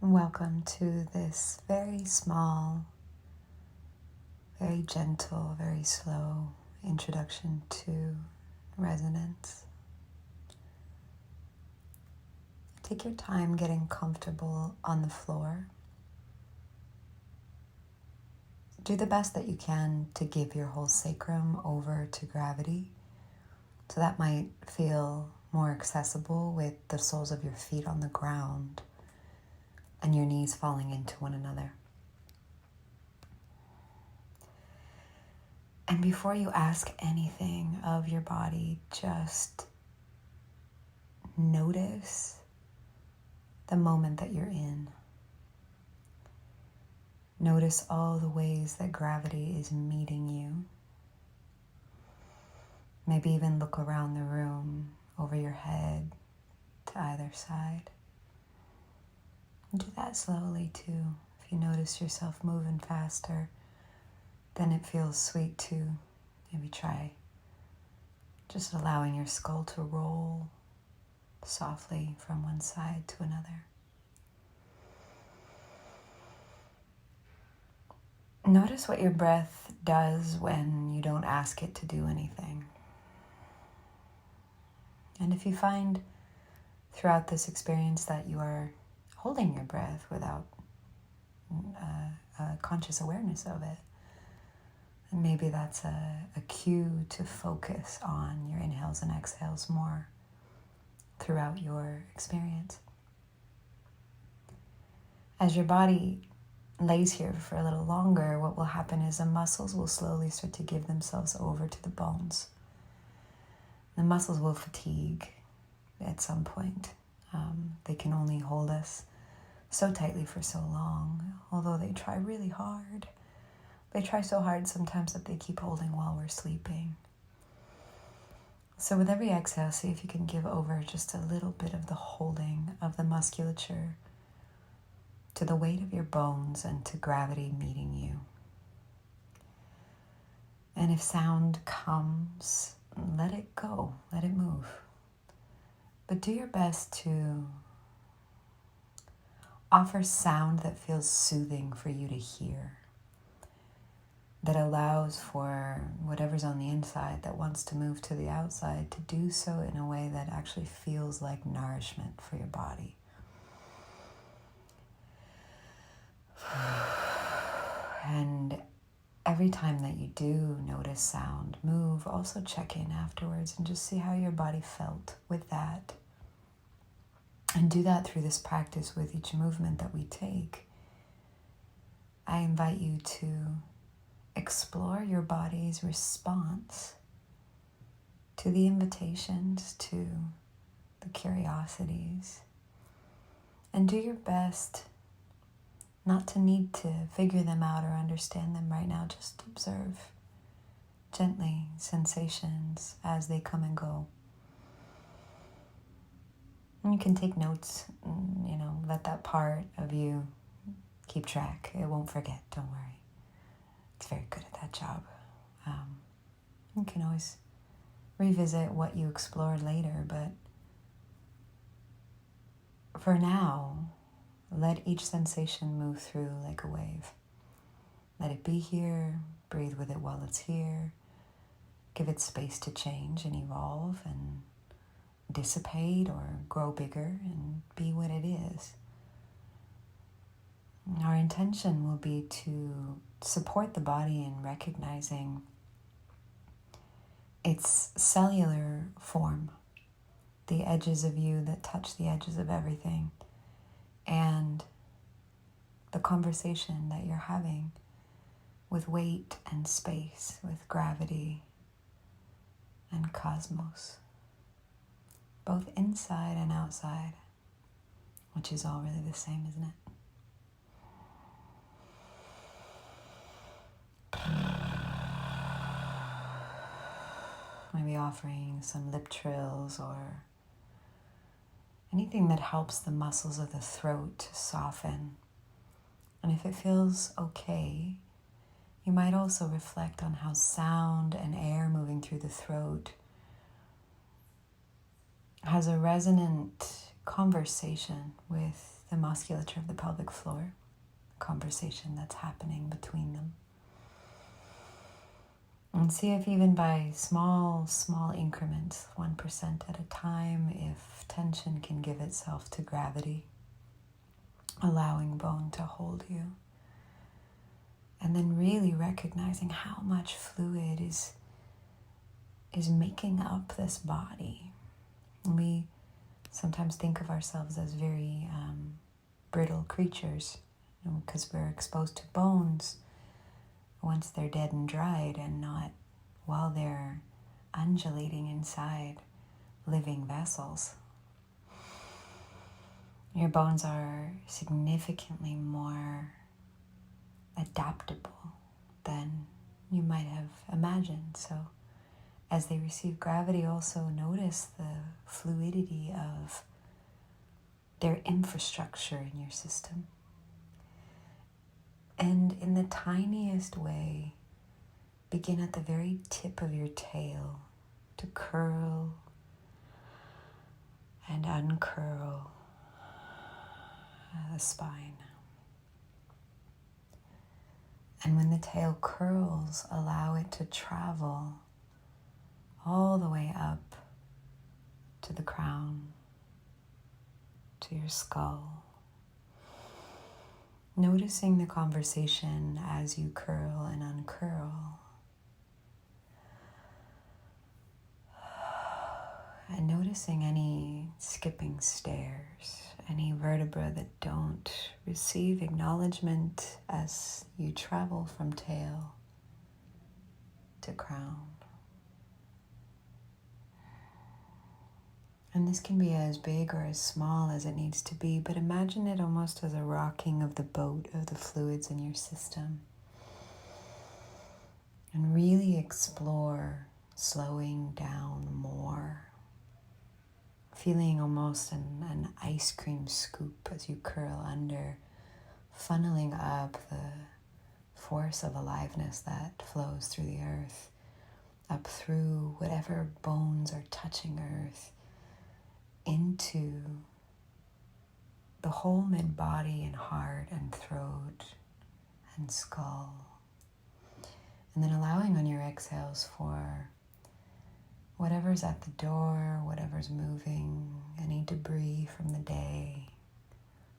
Welcome to this very small, very gentle, very slow introduction to resonance. Take your time getting comfortable on the floor. Do the best that you can to give your whole sacrum over to gravity. So that might feel more accessible with the soles of your feet on the ground and your knees falling into one another. And before you ask anything of your body, just notice the moment that you're in. Notice all the ways that gravity is meeting you. Maybe even look around the room, over your head, to either side. And do that slowly too. If you notice yourself moving faster, then it feels sweet to maybe try just allowing your skull to roll softly from one side to another. Notice what your breath does when you don't ask it to do anything. And if you find throughout this experience that you are holding your breath without a conscious awareness of it, and maybe that's a cue to focus on your inhales and exhales more throughout your experience. As your body lays here for a little longer, what will happen is the muscles will slowly start to give themselves over to the bones. The muscles will fatigue at some point. They can only hold us so tightly for so long, although they try really hard. They try so hard sometimes that they keep holding while we're sleeping. So with every exhale, see if you can give over just a little bit of the holding of the musculature to the weight of your bones and to gravity meeting you. And if sound comes, let it go, let it move. But do your best to offer sound that feels soothing for you to hear, that allows for whatever's on the inside that wants to move to the outside to do so in a way that actually feels like nourishment for your body. And every time that you do notice sound move, also check in afterwards and just see how your body felt with that. And do that through this practice with each movement that we take. I invite you to explore your body's response to the invitations, to the curiosities, and do your best not to need to figure them out or understand them right now. Just observe gently sensations as they come and go. And you can take notes, let that part of you keep track. It won't forget, don't worry. It's very good at that job. You can always revisit what you explored later, but for now, let each sensation move through like a wave. Let it be here, breathe with it while it's here. Give it space to change and evolve and dissipate or grow bigger and be what it is. Our intention will be to support the body in recognizing its cellular form, the edges of you that touch the edges of everything, and the conversation that you're having with weight and space, with gravity and cosmos, both inside and outside, which is all really the same, isn't it? Maybe offering some lip trills or anything that helps the muscles of the throat to soften. And if it feels okay, you might also reflect on how sound and air moving through the throat has a resonant conversation with the musculature of the pelvic floor, conversation that's happening between them. And see if even by small increments, 1% at a time, if tension can give itself to gravity, allowing bone to hold you. And then really recognizing how much fluid is making up this body. And we sometimes think of ourselves as very brittle creatures, because we're exposed to bones once they're dead and dried, and not while they're undulating inside living vessels. Your bones are significantly more adaptable than you might have imagined. So as they receive gravity, also notice the fluidity of their infrastructure in your system. And in the tiniest way, begin at the very tip of your tail to curl and uncurl the spine. And when the tail curls, allow it to travel all the way up to the crown, to your skull. Noticing the conversation as you curl and uncurl. And noticing any skipping stairs, any vertebra that don't receive acknowledgement as you travel from tail to crown. And this can be as big or as small as it needs to be, but imagine it almost as a rocking of the boat of the fluids in your system. And really explore slowing down more. Feeling almost an ice cream scoop as you curl under, funneling up the force of aliveness that flows through the earth, up through whatever bones are touching earth, into the whole mid-body and heart and throat and skull. And then allowing on your exhales for whatever's at the door, whatever's moving, any debris from the day,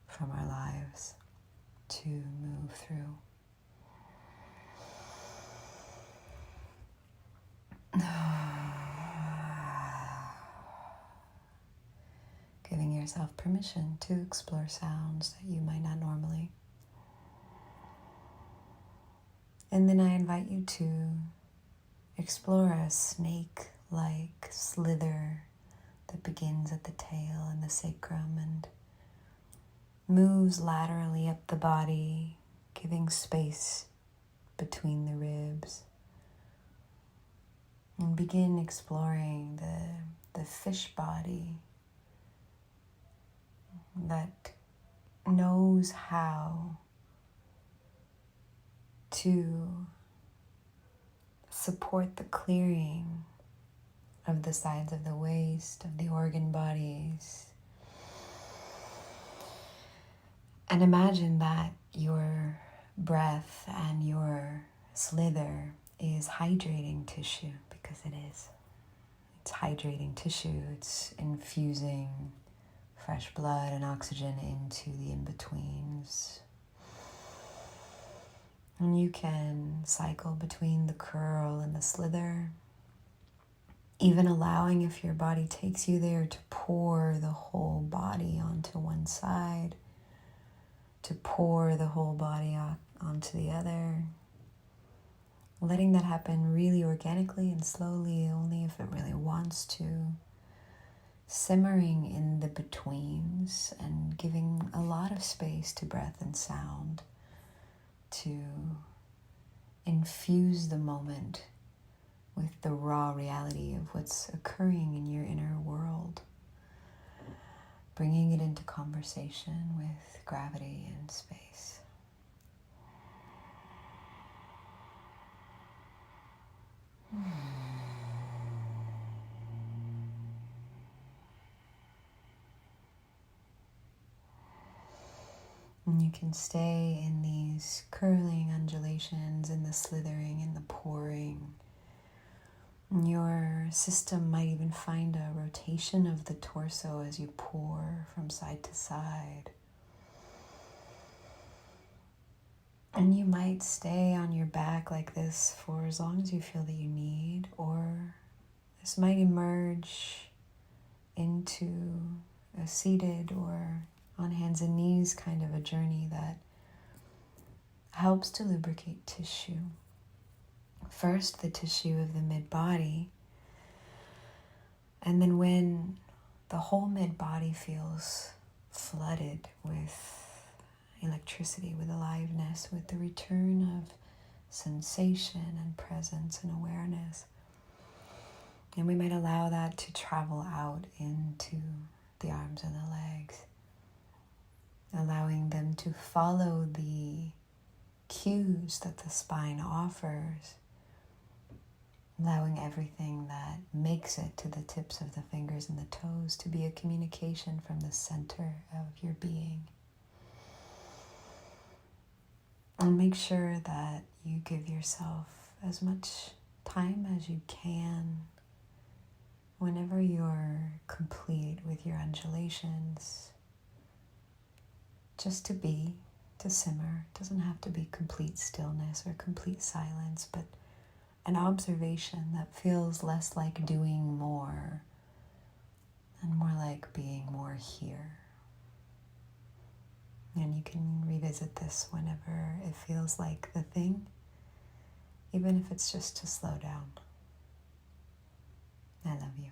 from our lives, to move through. Giving yourself permission to explore sounds that you might not normally. And then I invite you to explore a snake-like slither that begins at the tail and the sacrum and moves laterally up the body, giving space between the ribs. And begin exploring the fish body that knows how to support the clearing of the sides of the waist, of the organ bodies. And imagine that your breath and your slither is hydrating tissue, because it is. It's hydrating tissue. It's infusing fresh blood and oxygen into the in-betweens. And you can cycle between the curl and the slither, even allowing, if your body takes you there, to pour the whole body onto one side, to pour the whole body onto the other. Letting that happen really organically and slowly, only if it really wants to. Simmering in the betweens and giving a lot of space to breath and sound to infuse the moment with the raw reality of what's occurring in your inner world. Bringing it into conversation with gravity and space. And you can stay in these curling undulations, in the slithering, in the pouring. And your system might even find a rotation of the torso as you pour from side to side. And you might stay on your back like this for as long as you feel that you need, or this might emerge into a seated or on hands and knees kind of a journey that helps to lubricate tissue. First, the tissue of the mid-body, and then when the whole mid-body feels flooded with electricity, with aliveness, with the return of sensation and presence and awareness. And we might allow that to travel out into the arms and the legs, allowing them to follow the cues that the spine offers, allowing everything that makes it to the tips of the fingers and the toes to be a communication from the center of your being. And make sure that you give yourself as much time as you can whenever you're complete with your undulations, just to be, to simmer. It doesn't have to be complete stillness or complete silence, but an observation that feels less like doing more and more like being more here. And you can revisit this whenever it feels like the thing, even if it's just to slow down. I love you.